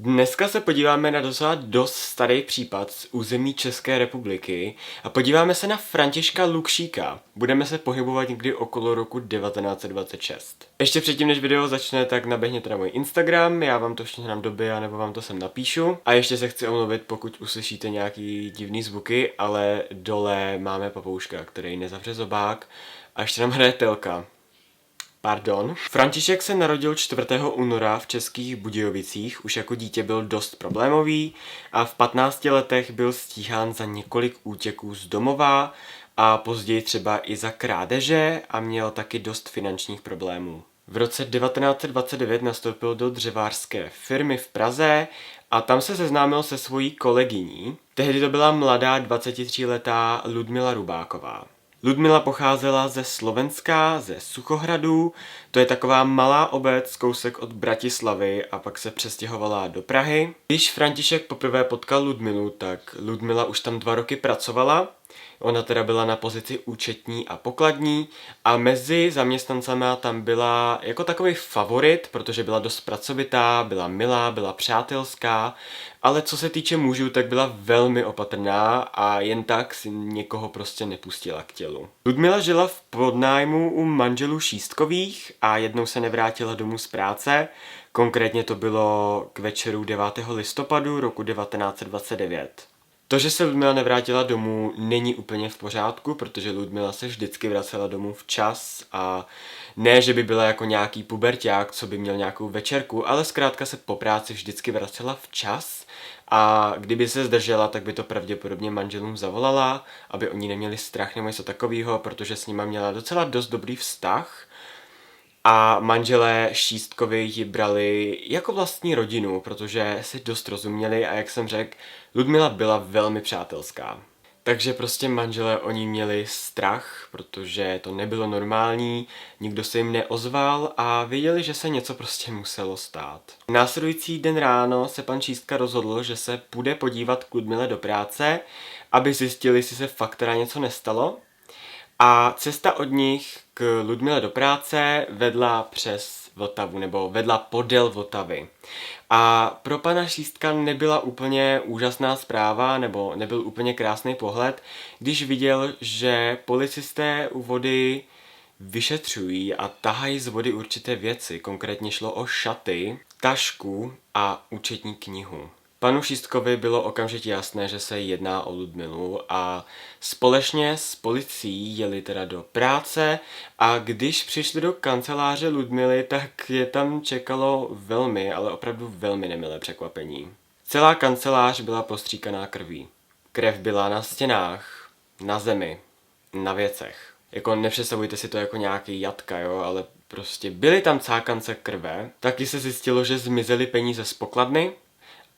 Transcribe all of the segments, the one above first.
Dneska se podíváme na docela dost starý případ z území České republiky a podíváme se na Františka Lukšíka. Budeme se pohybovat někdy okolo roku 1926. Ještě předtím, než video začne, tak naběhněte na můj Instagram, já vám to všechno do bio, nebo vám to sem napíšu. A ještě se chci omluvit, pokud uslyšíte nějaký divný zvuky, ale dole máme papouška, který nezavře zobák a ještě nám hraje telka. Pardon. František se narodil 4. února v Českých Budějovicích, už jako dítě byl dost problémový a v 15 letech byl stíhán za několik útěků z domova a později třeba i za krádeže a měl taky dost finančních problémů. V roce 1929 nastoupil do dřevářské firmy v Praze a tam se seznámil se svojí kolegyní. Tehdy to byla mladá 23letá Ludmila Rubáková. Ludmila pocházela ze Slovenska, ze Suchohradu, to je taková malá obec, kousek od Bratislavy a pak se přestěhovala do Prahy. Když František poprvé potkal Ludmilu, tak Ludmila už tam 2 roky pracovala. Ona teda byla na pozici účetní a pokladní a mezi zaměstnancama tam byla jako takový favorit, protože byla dost pracovitá, byla milá, byla přátelská, ale co se týče mužů, tak byla velmi opatrná a jen tak si někoho prostě nepustila k tělu. Ludmila žila v podnájmu u manželů Šístkových a jednou se nevrátila domů z práce, konkrétně to bylo k večeru 9. listopadu roku 1929. To, že se Ludmila nevrátila domů, není úplně v pořádku, protože Ludmila se vždycky vracela domů včas a ne, že by byla jako nějaký puberťák, co by měl nějakou večerku, ale zkrátka se po práci vždycky vracela včas a kdyby se zdržela, tak by to pravděpodobně manželům zavolala, aby oni neměli strach nebo něco takového, protože s nima měla docela dost dobrý vztah. A manželé Šístkovi ji brali jako vlastní rodinu, protože si dost rozuměli a jak jsem řekl, Ludmila byla velmi přátelská. Takže prostě manželé o ní měli strach, protože to nebylo normální, nikdo se jim neozval a věděli, že se něco prostě muselo stát. Následující den ráno se pan Šístka rozhodl, že se půjde podívat k Ludmile do práce, aby zjistili, jestli se fakt teda něco nestalo. A cesta od nich k Ludmile do práce vedla přes Vltavu, nebo vedla podél Vltavy. A pro pana Šístka nebyla úplně úžasná zpráva, nebo nebyl úplně krásný pohled, když viděl, že policisté u vody vyšetřují a tahají z vody určité věci. Konkrétně šlo o šaty, tašku a účetní knihu. Panu Šístkovi bylo okamžitě jasné, že se jedná o Ludmilu a společně s policií jeli teda do práce a když přišli do kanceláře Ludmily, tak je tam čekalo velmi, ale opravdu velmi nemilé překvapení. Celá kancelář byla postříkaná krví. Krev byla na stěnách, na zemi, na věcech. Jako nepředstavujte si to jako nějaký jatka, jo, ale prostě byly tam cákance krve. Taky se zjistilo, že zmizely peníze z pokladny,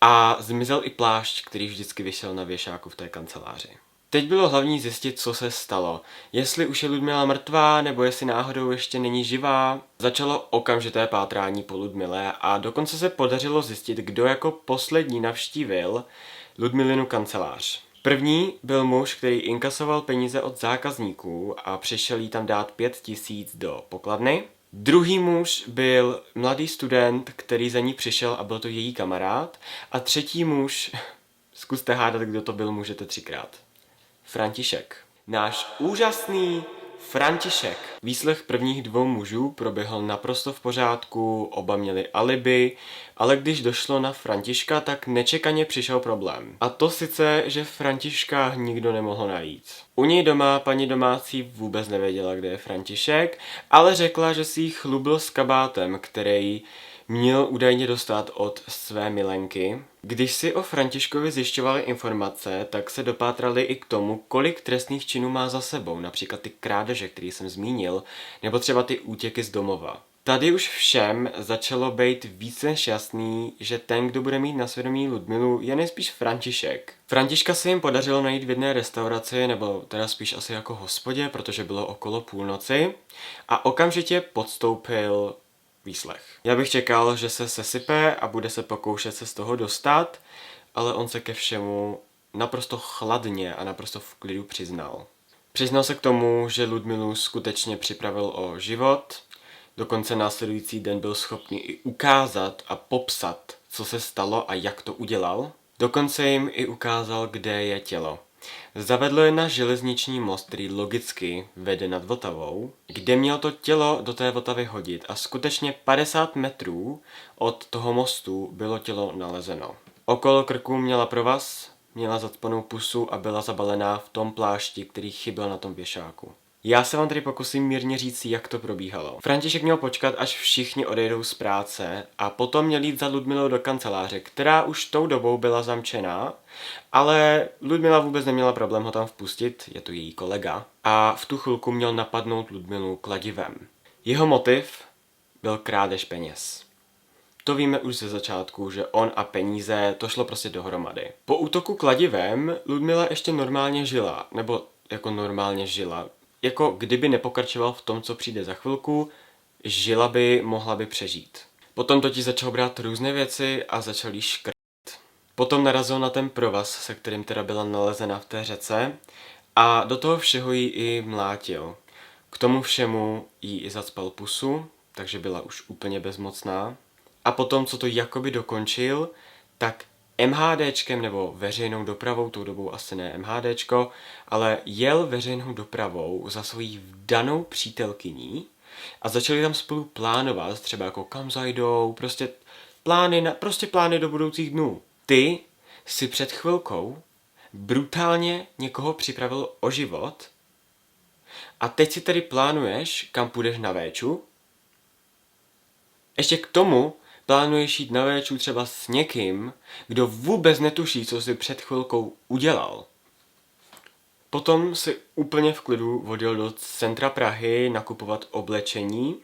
a zmizel i plášť, který vždycky visel na věšáku v té kanceláři. Teď bylo hlavní zjistit, co se stalo. Jestli už je Ludmila mrtvá, nebo jestli náhodou ještě není živá. Začalo okamžité pátrání po Ludmile a dokonce se podařilo zjistit, kdo jako poslední navštívil Ludmilinu kancelář. První byl muž, který inkasoval peníze od zákazníků a přišel jí tam dát 5 000 do pokladny. Druhý muž byl mladý student, který za ní přišel a byl to její kamarád. A třetí muž, zkuste hádat, kdo to byl, můžete 3krát. František. Náš úžasný František. Výslech prvních 2 mužů proběhl naprosto v pořádku, oba měli alibi, ale když došlo na Františka, tak nečekaně přišel problém. A to sice, že Františka nikdo nemohl najít. U něj doma paní domácí vůbec nevěděla, kde je František, ale řekla, že si jí chlubil s kabátem, který měl údajně dostat od své milenky. Když si o Františkovi zjišťovali informace, tak se dopátrali i k tomu, kolik trestných činů má za sebou, například ty krádeže, který jsem zmínil, nebo třeba ty útěky z domova. Tady už všem začalo být víc než jasný, že ten, kdo bude mít na svědomí Ludmilu, je nejspíš František. Františka se jim podařilo najít v jedné restauraci, nebo teda spíš asi jako hospodě, protože bylo okolo půlnoci, a okamžitě podstoupil výslech. Já bych čekal, že se sesype a bude se pokoušet se z toho dostat, ale on se ke všemu naprosto chladně a naprosto v klidu přiznal. Přiznal se k tomu, že Ludmilu skutečně připravil o život, Dokonce následující den byl schopný i ukázat a popsat, co se stalo a jak to udělal. Dokonce jim i ukázal, kde je tělo. Zavedl je na železniční most, který logicky vede nad Vltavou, kde měl to tělo do té Vltavy hodit a skutečně 50 metrů od toho mostu bylo tělo nalezeno. Okolo krku měla provaz, měla zacpanou pusu a byla zabalená v tom plášti, který chyběl na tom věšáku. Já se vám tady pokusím mírně říct, jak to probíhalo. František měl počkat, až všichni odejdou z práce a potom měl jít za Ludmilou do kanceláře, která už tou dobou byla zamčená, ale Ludmila vůbec neměla problém ho tam vpustit, je to její kolega, a v tu chvilku měl napadnout Ludmilu kladivem. Jeho motiv byl krádež peněz. To víme už ze začátku, že on a peníze, to šlo prostě dohromady. Po útoku kladivem Ludmila ještě normálně žila, nebo jako normálně žila. Jako kdyby nepokračoval v tom, co přijde za chvilku, žila by, mohla by přežít. Potom totiž začal brát různé věci a začal jí škrtit. Potom narazil na ten provaz, se kterým teda byla nalezena v té řece a do toho všeho jí i mlátil. K tomu všemu jí i zacpal pusu, takže byla už úplně bezmocná. A potom, co to jakoby dokončil, tak MHDčkem nebo veřejnou dopravou, tou dobou asi ne MHDčko, ale jel veřejnou dopravou za svojí vdanou přítelkyní a začali tam spolu plánovat, třeba jako kam zajdou, prostě plány do budoucích dnů. Ty si před chvilkou brutálně někoho připravil o život a teď si tedy plánuješ, kam půjdeš na véču. Ještě k tomu plánuješ jít na véču třeba s někým, kdo vůbec netuší, co si před chvilkou udělal. Potom si úplně v klidu odjel do centra Prahy nakupovat oblečení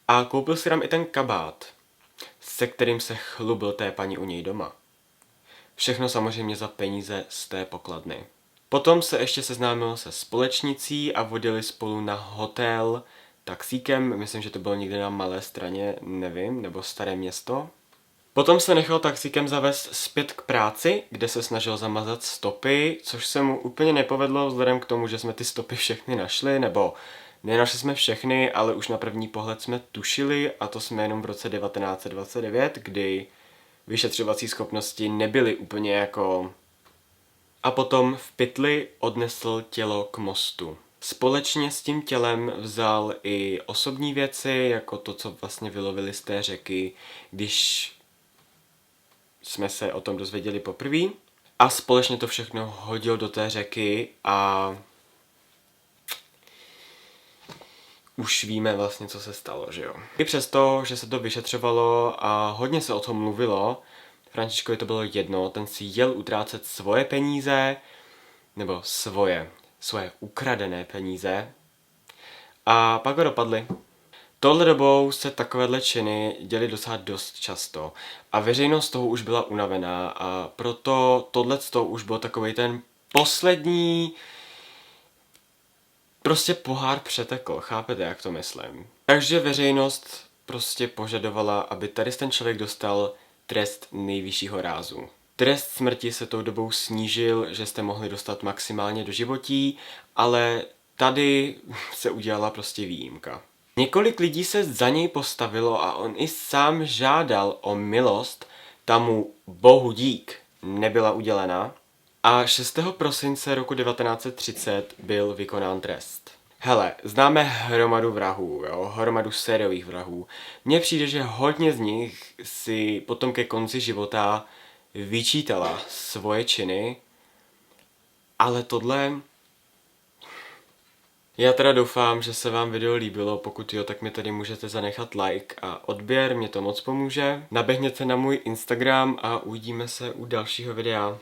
a koupil si tam i ten kabát, se kterým se chlubil té paní u něj doma. Všechno samozřejmě za peníze z té pokladny. Potom se ještě seznámil se společnicí a odjeli spolu na hotel taxíkem, myslím, že to bylo někde na Malé Straně, nevím, nebo Staré Město. Potom se nechal taxíkem zavést zpět k práci, kde se snažil zamazat stopy, což se mu úplně nepovedlo vzhledem k tomu, že jsme ty stopy všechny našli, nebo nenašli jsme všechny, ale už na první pohled jsme tušili, a to jsme jenom v roce 1929, kdy vyšetřovací schopnosti nebyly úplně jako... A potom v pytli odnesl tělo k mostu. Společně s tím tělem vzal i osobní věci, jako to, co vlastně vylovili z té řeky, když jsme se o tom dozvěděli poprvé. A společně to všechno hodil do té řeky a už víme vlastně, co se stalo, že jo. I přesto, že se to vyšetřovalo a hodně se o tom mluvilo, Františkovi to bylo jedno, ten si jel utrácet svoje peníze, nebo svoje ukradené peníze a pak ho dopadli. Tohle dobou se takovéhle činy děly docela dost často a veřejnost toho už byla unavená a proto tohleto už byl takovej ten poslední prostě pohár přetekl, chápete, jak to myslím. Takže veřejnost prostě požadovala, aby tady ten člověk dostal trest nejvyššího rázu. Trest smrti se tou dobou snížil, že jste mohli dostat maximálně do životí, ale tady se udělala prostě výjimka. Několik lidí se za něj postavilo a on i sám žádal o milost, ta mu bohu dík nebyla udělena a 6. prosince roku 1930 byl vykonán trest. Hele, známe hromadu vrahů, jo? Hromadu sériových vrahů. Mně přijde, že hodně z nich si potom ke konci života vyčítala svoje činy, ale tohle... Já teda doufám, že se vám video líbilo, pokud jo, tak mi tady můžete zanechat like a odběr, mě to moc pomůže. Naběhněte na můj Instagram a uvidíme se u dalšího videa.